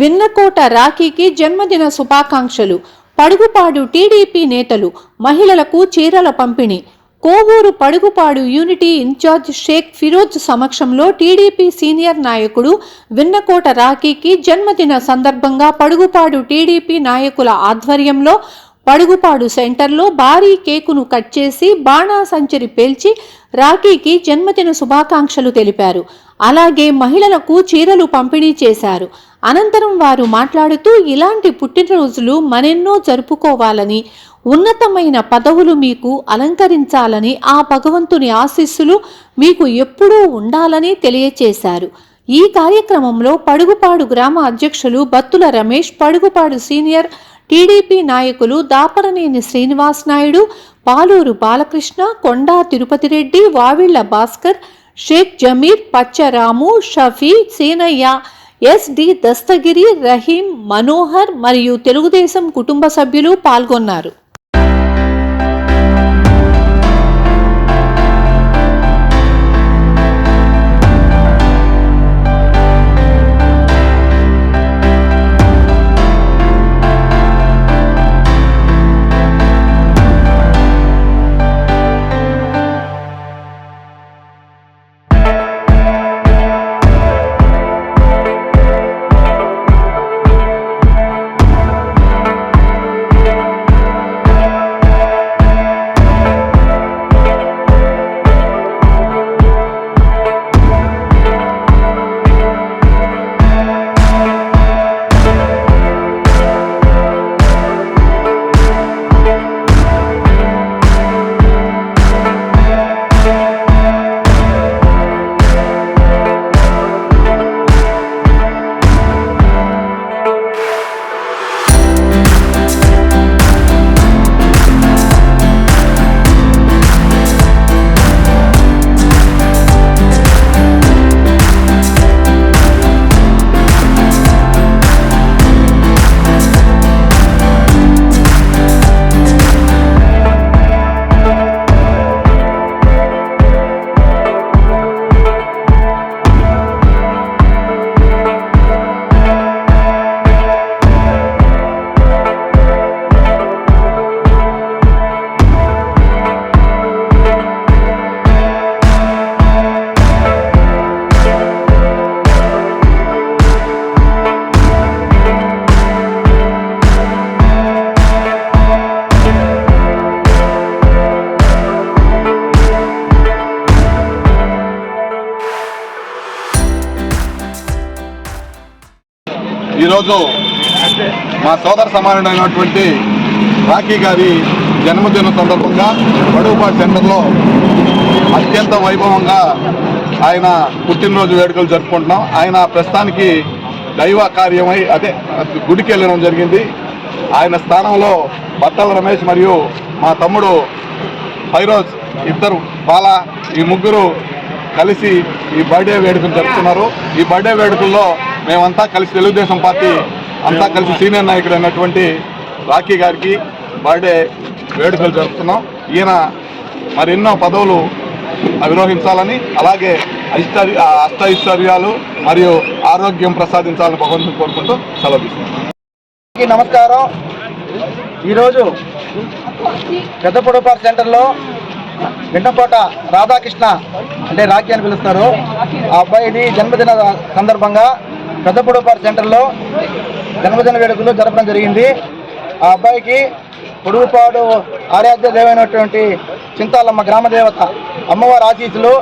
విన్నకోట రాఖీకి జన్మదిన శుభాకాంక్షలు. పడుగుపాడు టీడీపీ నేతలు మహిళలకు చీరల పంపిణీ. కోవూరు పడుగుపాడు యూనిటీ ఇన్ఛార్జ్ షేక్ ఫిరోజ్ సమక్షంలో టీడీపీ సీనియర్ నాయకుడు విన్నకోట రాఖీకి జన్మదిన సందర్భంగా పడుగుపాడు టీడీపీ నాయకుల ఆధ్వర్యంలో పడుగుపాడు సెంటర్లో భారీ కేకును కట్ చేసి బాణాసంచరి పేల్చి రాఖీకి జన్మదిన శుభాకాంక్షలు తెలిపారు. అలాగే మహిళలకు చీరలు పంపిణీ చేశారు. అనంతరం వారు మాట్లాడుతూ ఇలాంటి పుట్టినరోజులు మరెన్నో జరుపుకోవాలని, ఉన్నతమైన పదవులు మీకు అలంకరించాలని, ఆ భగవంతుని ఆశీస్సులు మీకు ఎప్పుడూ ఉండాలని తెలియచేశారు. ఈ కార్యక్రమంలో పడుగుపాడు గ్రామ అధ్యక్షులు బత్తుల రమేష్, పడుగుపాడు సీనియర్ టీడీపీ నాయకులు దాపరనేని శ్రీనివాస్ నాయుడు, పాలూరు బాలకృష్ణ, కొండా తిరుపతిరెడ్డి, వావిళ్ల భాస్కర్, షేక్ జమీర్, పచ్చరాము, షఫీ, సీనయ్య, ఎస్డి దస్తగిరి, రహీం, మనోహర్ మరియు తెలుగుదేశం కుటుంబ సభ్యులు పాల్గొన్నారు. ఈరోజు మా సోదర సమానుడైనటువంటి రాఖీ గారి జన్మదిన సందర్భంగా పడుగుపాడు సెంటర్లో అత్యంత వైభవంగా ఆయన పుట్టినరోజు వేడుకలు జరుపుకుంటున్నాం. ఆయన ప్రస్తుతానికి దైవ కార్యమై గుడికి వెళ్ళడం జరిగింది. ఆయన స్థానంలో బత్తల రమేష్ మరియు మా తమ్ముడు ఫైరోజ్, ఇద్దరు ఈ ముగ్గురు కలిసి ఈ బర్త్డే వేడుకలు జరుపుతున్నారు. ఈ బర్త్డే వేడుకల్లో మేమంతా కలిసి తెలుగుదేశం పార్టీ అంతా కలిసి సీనియర్ నాయకుడు అయినటువంటి రాఖీ గారికి బర్త్డే వేడుకలు జరుపుతున్నాం. ఈయన మరెన్నో పదవులు అధిరోహించాలని, అలాగే అష్టైశ్వర్యాలు మరియు ఆరోగ్యం ప్రసాదించాలని భగవంతుని కోరుకుంటూ సెలవు తీసుకుంటున్నాం. నమస్కారం. ఈరోజు పెద్దపొడపాడు సెంటర్లో విన్నకోట రాధాకృష్ణ అంటే రాఖీ అని పిలుస్తారు. ఆ అబ్బాయిది జన్మదిన సందర్భంగా పెద్దపొడపాడు సెంటర్లో జన్మదిన వేడుకలు జరపడం జరిగింది. ఆ అబ్బాయికి పొడుగుపాడు ఆరాధ్య దేవైనటువంటి చింతాలమ్మ గ్రామదేవత అమ్మవారి ఆశీస్సులు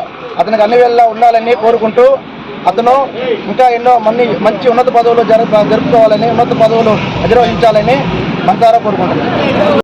అతనికి అన్ని వేళలా ఉండాలని కోరుకుంటూ, అతను ఇంకా ఎన్నో మంచి ఉన్నత పదవులు జరుపుకోవాలని, ఉన్నత పదవులు అధిరోహించాలని మనసారా కోరుకుంటున్నాను.